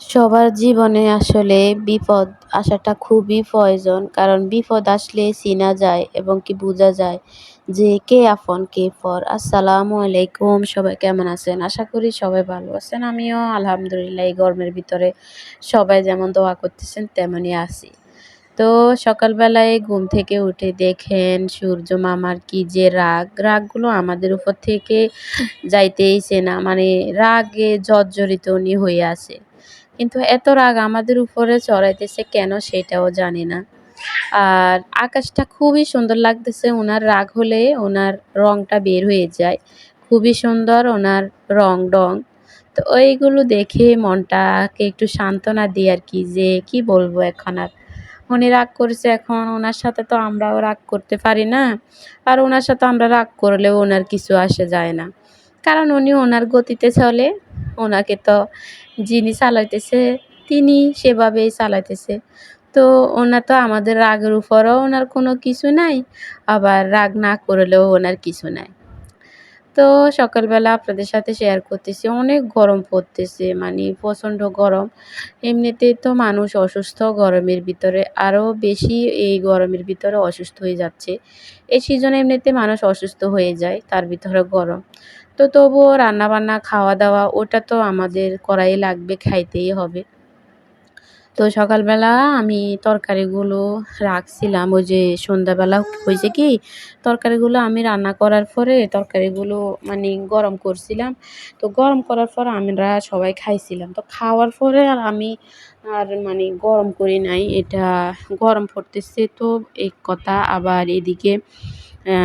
সবার জীবনে আসলে বিপদ আসাটা খুবই প্রয়োজন। কারণ বিপদ আসলে চিনা যায় এবং কি বুঝা যায় যে কে আপন কে পর। আসসালামু আলাইকুম। সবাই কেমন আছেন? আশা করি সবাই ভালো আছেন। আমিও আলহামদুলিল্লাহ এই গরমের ভিতরে সবাই যেমন দোয়া করতেছেন তেমনই আছি। তো সকালবেলায় ঘুম থেকে উঠে দেখেন সূর্য মামার কি যে রাগ, রাগগুলো আমাদের উপর থেকে যাইতেইছে না। মানে রাগে জর্জরিত উনি হয়ে আছে। কিন্তু এত রাগ আমাদের উপরে চড়াইতেছে কেন সেটাও জানি না। আর আকাশটা খুবই সুন্দর লাগতেছে। উনার রাগ হলে উনার রংটা বের হয়ে যায়। খুবই সুন্দর উনার রং-ডং। তো ওইগুলো দেখে মনটাকে একটু সান্ত্বনা দিই আরকি যে কি বলবো এখন আর। উনি রাগ করেছে এখন উনার সাথে তো আমরাও রাগ করতে পারি না। আর উনার সাথে আমরা রাগ করলেও উনার কিছু আসে যায় না। কারণ উনি ওনার গতিতে চলে। ওনাকে তো যিনি চালাইতেছে তিনি সেভাবেই চালাইতেছে। তো ওনার তো আমাদের রাগের উপরও ওনার কোনো কিছু নাই, আবার রাগ না করলেও ওনার কিছু নাই। তো সকালবেলা আপনাদের সাথে শেয়ার করতেছি অনেক গরম পড়তেছে, মানে প্রচণ্ড গরম। এমনিতেই তো মানুষ অসুস্থ, গরমের ভিতরে আরও বেশি এই গরমের ভিতরে অসুস্থ হয়ে যাচ্ছে। এই সিজনে এমনিতে মানুষ অসুস্থ হয়ে যায়, তার ভিতরে গরম। তো তবুও রান্নাবান্না, খাওয়া-দাওয়া ওটা তো আমাদের করাই লাগবে, খাইতেই হবে। তো সকালবেলা আমি তরকারিগুলো রাখছিলাম। ওই যে সন্ধ্যাবেলা হয়েছে কি, তরকারিগুলো আমি রান্না করার পরে তরকারিগুলো মানে গরম করছিলাম। তো গরম করার পর আমরা সবাই খাইছিলাম। তো খাওয়ার পরে আর আমি আর মানে গরম করি নাই। এটা গরম পড়তেছে তো এক কথা। আবার এদিকে অ্যা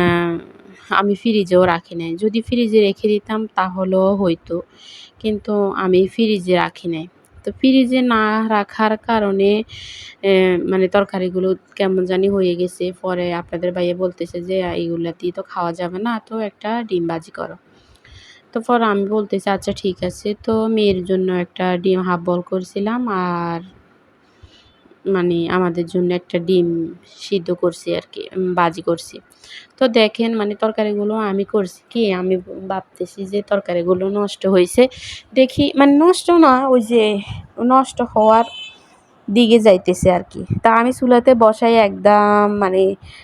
আমি ফ্রিজেও রাখি নাই। যদি ফ্রিজে রেখে দিতাম তাহলেও হইতো। কিন্তু আমি ফ্রিজে রাখি নাই। তো ফ্রিজে না রাখার কারণে মানে তরকারিগুলো কেমন জানি হয়ে গেছে। পরে আপনাদের ভাইয়া বলতেছে যে, "এইগুলা দিয়ে তো খাওয়া যাবে না। তো একটা ডিম ভাজি করো।" তো পরে আমি বলতেছি, "আচ্ছা ঠিক আছে।" তো মেয়ের জন্য একটা ডিম হাফ বয়েল করছিলাম আর মানে আমাদের জন্য একটা ডিম সিদ্ধ করছি আরকি, ভাজি করছি। তো দেখেন মানে তরকারিগুলো আমি করছি কি, আমি ভাবতেছি যে তরকারিগুলো নষ্ট হইছে। দেখি মানে নষ্ট না, ওই যে নষ্ট হওয়ার দিকে যাইতেছে আরকি। তা আমি চুলাতে বসাই একদম মানে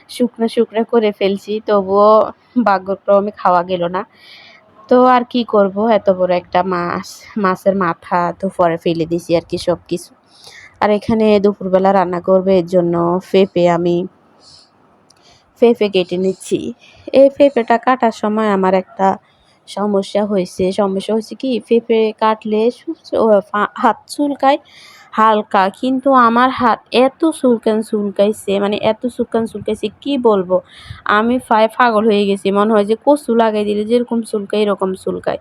শুকনো, শুকনো করে ফেলছি। তবুও ভাগ্যক্রমে খাওয়া গেল না। তো আর কি করব? এত বড় একটা মাছ, মাছের মাথা তো পরে ফেলে দিছি আরকি সবকিছু। আর এখানে দুপুরবেলা রান্না করব এর জন্য পেঁপে কেটে নিচ্ছি। এই পেঁপেটা কাটার সময় আমার একটা সমস্যা হয়েছে কি, পেঁপে কাটলে হাত চুলকায় হালকা, কিন্তু আমার হাত এত চুলকাইছে, মানে এত চুলকাইছে কি বলবো? আমি প্রায় পাগল হয়ে গেছি। মনে হয় যে কচু লাগাই দিলে যেরকম চুলকায় এরকম চুলকায়।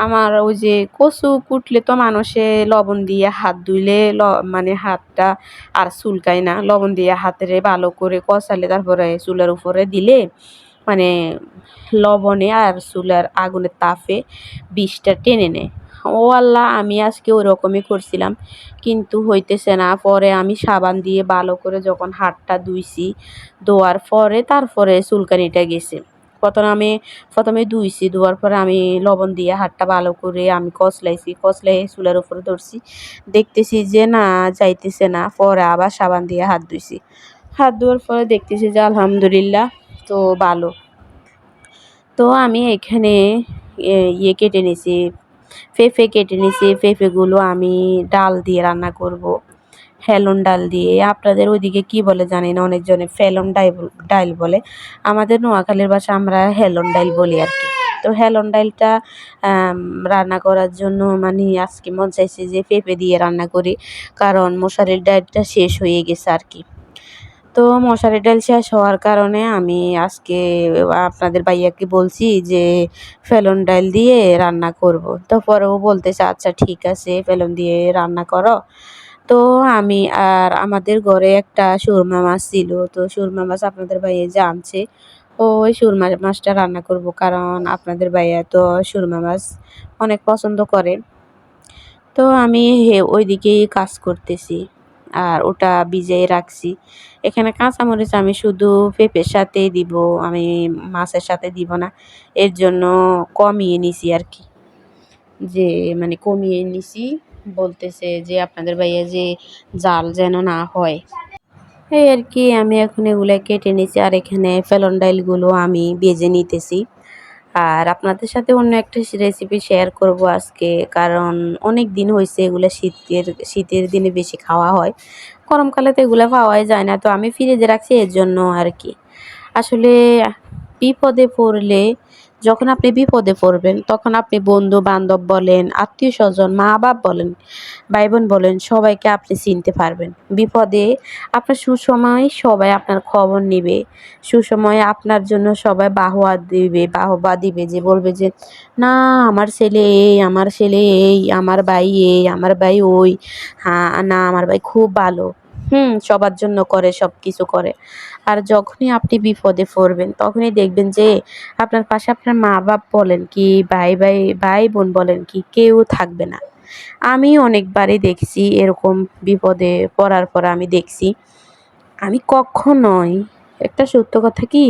আমার ওই যে কচু কুটলে তো মানুষে লবণ দিয়ে হাত ধুইলে মানে হাতটা আর চুলকায় না। লবণ দিয়ে হাতেরে ভালো করে কষালে তারপরে চুলার উপরে দিলে মানে লবণে আর চুলার আগুনের তাপে বিষটা টেনে নেয়। ও আল্লাহ! আমি আজকে ওরকমই করছিলাম। কিন্তু হইতেছে না। পরে আমি সাবান দিয়ে ভালো করে যখন হাতটা ধুইছি, ধোয়ার পরে তারপরে চুলকানিটা গেছে। আমি ১ম এ ধুইছি, ধোয়ার পরে আমি লবণ দিয়ে হাতটা ভালো করে আমি কচলাইছি। কচলাইয়ে চুলার উপরে ধরছি। দেখতেছি যে না যাইতেছে না। পরে আবার সাবান দিয়ে হাত ধুইছি। হাত ধোয়ার পরে দেখতেছি যে আলহামদুলিল্লাহ তো ভালো। তো আমি এখানে কেটে নিছি, পেঁপে কেটে নিছি। পেঁপেগুলো আমি ডাল দিয়ে রান্না করব। হেলন ডাল দিয়ে। আপনাদের ওইদিকে কি বলে জানি না, অনেকজনে ফেলন ডাইল বলে। আমাদের নোয়াখালীর ভাষায় আমরা হেলন ডাইল বলি আরকি। তো হেলন ডাইলটা আম রান্না করার জন্য মানে আজকে মন চাইছে যে পেঁপে দিয়ে রান্না করি। কারণ মশারির ডাইলটা শেষ হয়ে গেছে আরকি। তো মশারির ডাল শেষ হওয়ার কারণে আমি আজকে আপনাদের ভাইয়াকে বলছি যে ফেলন ডাইল দিয়ে রান্না করব। তো পরে ও বলতেছে, "আচ্ছা ঠিক আছে ফেলন দিয়ে রান্না করো।" তো আমি আর আমাদের ঘরে একটা সুরমা মাছ ছিল। তো সুরমা মাছ আপনাদের ভাইয়া যে আনছে, ওই সুরমা মাছটা রান্না করব। কারণ আপনাদের ভাইয়া তো সুরমা মাছ অনেক পছন্দ করে। তো আমি ওইদিকেই কাজ করতেছি। আর ওটা ভিজিয়ে রাখছি। এখানে কাঁচামরিচ আমি শুধু পেঁপের সাথেই দিব। আমি মাছের সাথে দিব না। এর জন্য কমিয়ে নিছি আরকি। যে মানে কমিয়ে নিছি বলতেছে যে আপনাদের ভাইয়া যে জাল যেন না হয়। এই আর কি আমি এখন এগুলা কেটে নিচ্ছি আর এখানে ফেলন ডাইলগুলো আমি ভেজে নিতেছি। আর আপনাদের সাথে অন্য একটা রেসিপি শেয়ার করব আজকে, কারণ অনেক দিন হয়েছে এগুলা শীতের দিনে বেশি খাওয়া হয়, গরমকালে তো এগুলা পাওয়াই যায় না, তো আমি ফ্রিজে রাখছি এর জন্য আর কি। আসলে বিপদে পড়লে, যখন আপনি বিপদে পড়বেন তখন আপনি বন্ধু বান্ধব বলেন, আত্মীয় স্বজন, মা বাপ বলেন, ভাই বোন বলেন, সবাইকে আপনি চিনতে পারবেন। বিপদে আপনার সুসময় সবাই আপনার খবর নিবে, সুসময়ে আপনার জন্য সবাই বাহবা দিবে, যে বলবে যে না আমার ছেলে এই, আমার ছেলে এই, আমার ভাই এই, আমার ভাই ওই, হ্যাঁ না আমার ভাই খুব ভালো। সবার জন্য করে, সব কিছু করে। আর যখনই আপনি বিপদে পড়বেন তখনই দেখবেন যে আপনার পাশে আপনার মা বাপ বলেন কি, ভাই বোন বলেন কি, কেউ থাকবে না। আমি অনেকবারই দেখছি এরকম, বিপদে পড়ার পর আমি দেখছি, আমি কখনোই, একটা সত্য কথা কি,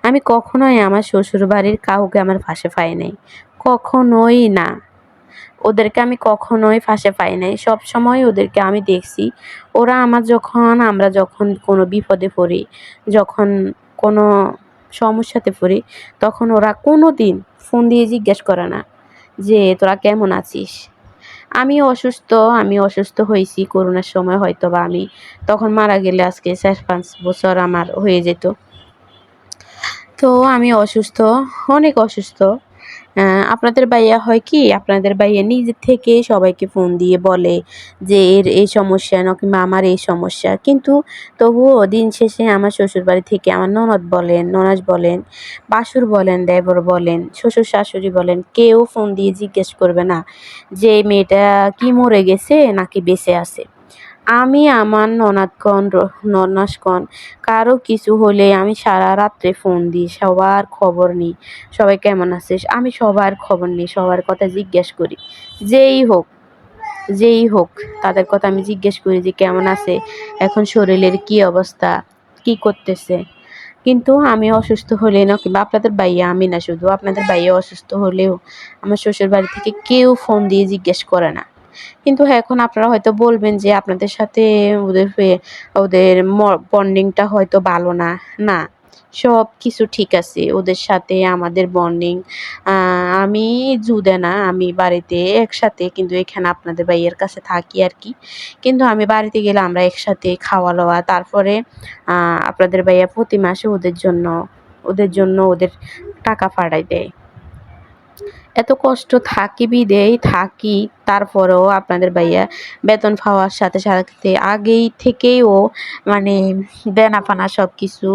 আমি কখনোই আমার শ্বশুর বাড়ির কাউকে আমার পাশে পাই নাই, কখনোই না। ওদেরকে আমি কখনোই ফাঁসে পাই নাই। সবসময় ওদেরকে আমি দেখছি। আমরা যখন কোনো বিপদে পড়ি, যখন কোনো সমস্যাতে পড়ি, তখন ওরা কোনোদিন ফোন দিয়ে জিজ্ঞেস করে না যে তোরা কেমন আছিস? আমি অসুস্থ হয়েছি করোনার সময়, হয়তোবা আমি তখন মারা গেলে আজকে ৪-৫ বছর আমার হয়ে যেত। তো আমি অসুস্থ, অনেক অসুস্থ। আপনাদের ভাইয়া হয় কি, আপনাদের ভাইয়া নিজে থেকে সবাইকে ফোন দিয়ে বলে যে এর এই সমস্যা না, কিংবা আমার এই সমস্যা। কিন্তু তবুও দিন শেষে আমার শ্বশুরবাড়ি থেকে আমার ননদ বলেন, ননাস বলেন, ভাসুর বলেন, দেবর বলেন, শ্বশুর শাশুড়ি বলেন, কেউ ফোন দিয়ে জিজ্ঞেস করবে না যে এই মেয়েটা কি মরে গেছে নাকি বেঁচে আছে। আমি আমার ননাসকন কারো কিছু হলে আমি সারা রাত্রে ফোন দিই, সবার খবর নিই, সবাই কেমন আছিস, আমি সবার খবর নিই, সবার কথা জিজ্ঞেস করি। যেই হোক, যেই হোক, তাদের কথা আমি জিজ্ঞেস করি যে কেমন আছে, এখন শরীরের কি অবস্থা, কি করতেছে। কিন্তু আমি অসুস্থ হলে না, কিংবা আপনাদের ভাইয়া, আমি না শুধু, আপনাদের ভাইয়া অসুস্থ হলেও আমার শ্বশুর বাড়ি থেকে কেউ ফোন দিয়ে জিজ্ঞেস করে না। কিন্তু হ্যাঁ, এখন আপনারা হয়তো বলবেন যে আপনাদের সাথে ওদের বন্ডিংটা হয়তো ভালো না। না, সব কিছু ঠিক আছে ওদের সাথে আমাদের বন্ডিং। আমি জুদে না, আমি বাড়িতে একসাথে, কিন্তু এখানে আপনাদের ভাইয়ের কাছে থাকি আর কি। কিন্তু আমি বাড়িতে গেলে আমরা একসাথে খাওয়া লওয়া, তারপরে আপনাদের ভাইয়া প্রতি মাসে ওদের টাকা পাঠায় দেয়। এত কষ্ট থাকি, তারপরেও আপনাদের ভাইয়া বেতন পাওয়ার সাথে সাথে আগেই থেকেই ও মানে দেনা-পানা সবকিছু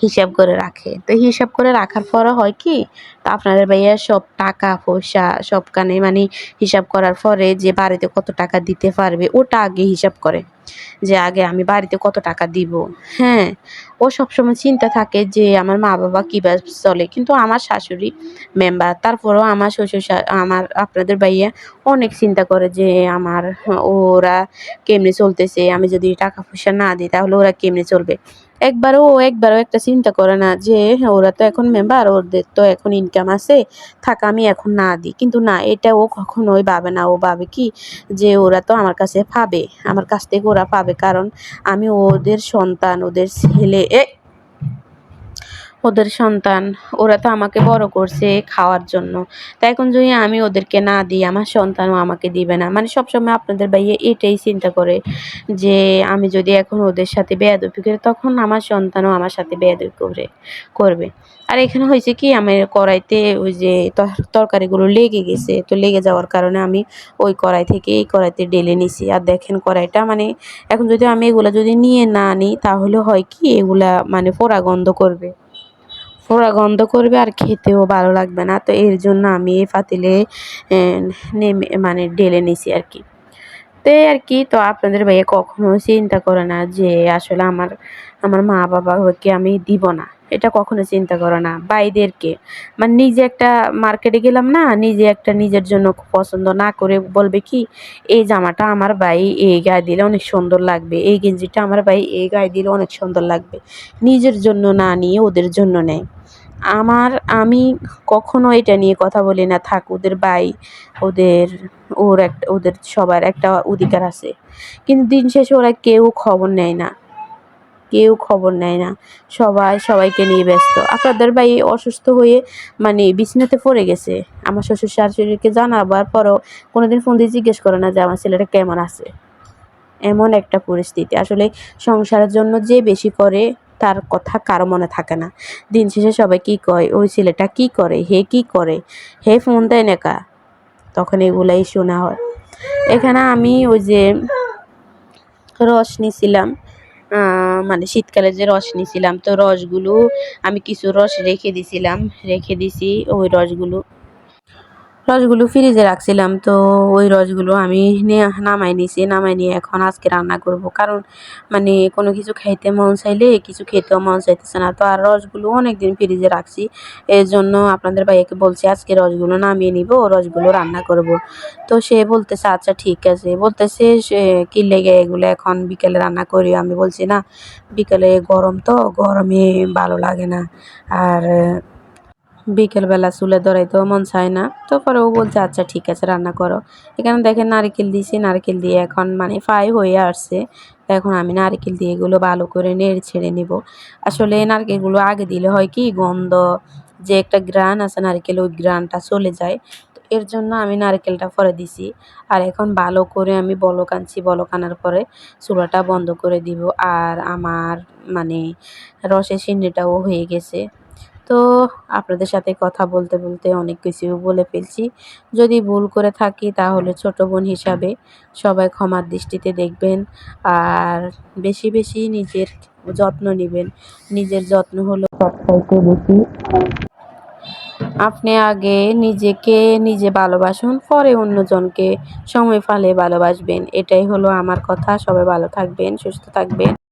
হিসাব করে রাখে। তো হিসাব করে রাখার পরে হয় কি, তো আপনাদের ভাইয়া সব টাকা পয়সা সবখানে হিসাব করার পরে যে বাড়িতে কত টাকা দিতে পারবে ওটা আগে হিসাব করে। যে আগে আমি বাড়িতে কত টাকা দিব। হ্যাঁ, ও সবসময় চিন্তা থাকে যে আমার মা-বাবা কিভাবে চলে। কিন্তু আমার শাশুড়ি মেম্বার, তারপরেও আমার আপনাদের ভাইয়া অনেক চিন্তা করে যে ওরা কেমনে চলতেছে। আমি যদি টাকা পয়সা না দিই তাহলে ওরা কেমনে চলবে। একবারও একটা চিন্তা করে না যে হ্যাঁ, ওরা তো এখন মেম্বার, ওদের তো এখন ইনকাম আছে, থাক আমি এখন না দিই। কিন্তু না, এটা ও কখনোই ভাবে না। ও ভাবে কি যে ওরা তো আমার কাছে পাবে, আমার কাছ থেকে ওরা পাবে, কারণ আমি ওদের সন্তান, ওদের সন্তান, ওরা তো আমাকে বড় করছে খাওয়ার জন্য। তাই এখন যদি আমি ওদেরকে না দিই, আমার সন্তানও আমাকে দিবে না। সবসময় আপনাদের ভাইয়া এটাই চিন্তা করে যে আমি যদি এখন ওদের সাথে বেয়াদবি করি, তখন আমার সন্তানও আমার সাথে বেয়াদবি করবে। আর এখানে হয়েছে কি, আমার কড়াইতে ওই যে তরকারিগুলো লেগে গেছে, তো লেগে যাওয়ার কারণে আমি ওই কড়াই থেকে এই কড়াইতে ঢেলে নিছি। আর দেখেন কড়াইটা এখন যদি আমি এগুলা যদি নিয়ে না নিই, তাহলে হয় কি, এগুলা পোড়া গন্ধ করবে, আর খেতেও ভালো লাগবে না। তো এর জন্য আমি এই পাতিলে নেমে ঢেলে নিছি আর কি। তো এই আর কি। তো আপনাদের ভাইয়া কখনো চিন্তা করে না যে আসলে আমার আমার মা বাবাকে আমি দিব না, এটা কখনো চিন্তা করে না। ভাইদেরকে নিজে একটা মার্কেটে গেলাম না, নিজে একটা নিজের জন্য পছন্দ না করে বলবে কি, এই জামাটা আমার ভাই এই গায়ে দিলে অনেক সুন্দর লাগবে, এই গেঞ্জিটা আমার ভাই এই গায়ে দিলে অনেক সুন্দর লাগবে। নিজের জন্য না নিয়ে ওদের জন্য নেয়। আমি কখনো এটা নিয়ে কথা বলি না, থাক ওদের ভাই, ওদের ওদের সবার একটা অধিকার আছে। কিন্তু দিন শেষে ওরা কেউ খবর নেয় না। সবাই সবাইকে নিয়ে ব্যস্ত। আপনাদের ভাই অসুস্থ হয়ে মানে বিছানাতে পড়ে গেছে। আমার শ্বশুর-শাশুড়িকে জানাবার পরেও কোনোদিন ফোন দিয়ে জিজ্ঞেস করে না যে আমার ছেলেটা কেমন আছে। এমন একটা পরিস্থিতি। আসলে সংসারের জন্য যে বেশি করে তার কথা কারো মনে থাকে না। দিন শেষে সবাই কি কয়, "ওই ছেলেটা কি করে? হে কি করে? হে ফোন দেয় না কা?" তখন এগুলাই শোনা হয়। এখানে আমি ওই যে রস নিছিলাম, মানে শীতকালে যে রস নিছিলাম, তো রসগুলো আমি কিছু রস রেখে দিছি। ওই রসগুলো ফ্রিজে রাখছিলাম, তো ওই রসগুলো আমি নামাই নিছি। নামাই নিয়ে এখন আজকে রান্না করব। কারণ মানে কোনো কিছু খাইতে মন চাইলে কিছু খেতেও মন চাইতেছে না। তো আর রসগুলো অনেকদিন ফ্রিজে রাখছি। এজন্য আপনাদের ভাইয়াকে বলছি আজকে রসগুলো নামিয়ে নিব, রসগুলো রান্না করব। তো সে বলতেছে আচ্ছা ঠিক আছে। বলতেছে সে কি লেগে এগুলো এখন বিকেলে রান্না করি। আমি বলছি না, বিকেলে গরম তো, গরমে ভালো লাগে না। আর বিকেলবেলা চুলে ধরাইতেও মন চায় না। তো পরে ও বলছে আচ্ছা ঠিক আছে রান্না করো। এখানে দেখেন নারকেল দিছি, নারকেল দিয়ে এখন মানে ফ্রাই হয়ে আসছে। এখন আমি নারকেল দিয়ে এগুলো ভালো করে নেড়ে ছেড়ে নিব। আসলে নারকেলগুলো আগে দিলে হয় কি গন্ধ, যে একটা ঘ্রাণ আছে নারকেল, ওই ঘ্রাণটা চলে যায়। তো এর জন্য আমি নারকেলটা পরে দিছি। আর এখন ভালো করে আমি বলক আনছি, বলক আনার পরে চুলাটা বন্ধ করে দিব। আর আমার মানে রসের সিন্নিটাও হয়ে গেছে। তো আপনাদের সাথে কথা বলতে বলতে অনেক কিছু বলে ফেলছি। যদি ভুল করে থাকি তাহলে ছোট বোন হিসাবে সবাই ক্ষমার দৃষ্টিতে দেখবেন। আর বেশি বেশি নিজের যত্ন নিবেন। নিজের যত্ন হলো সবচাইতে বেশি। আপনি আগে নিজেকে নিজে ভালোবাসুন, পরে অন্যজনকে সময় পালে ভালোবাসবেন। এটাই হলো আমার কথা। সবাই ভালো থাকবেন, সুস্থ থাকবেন।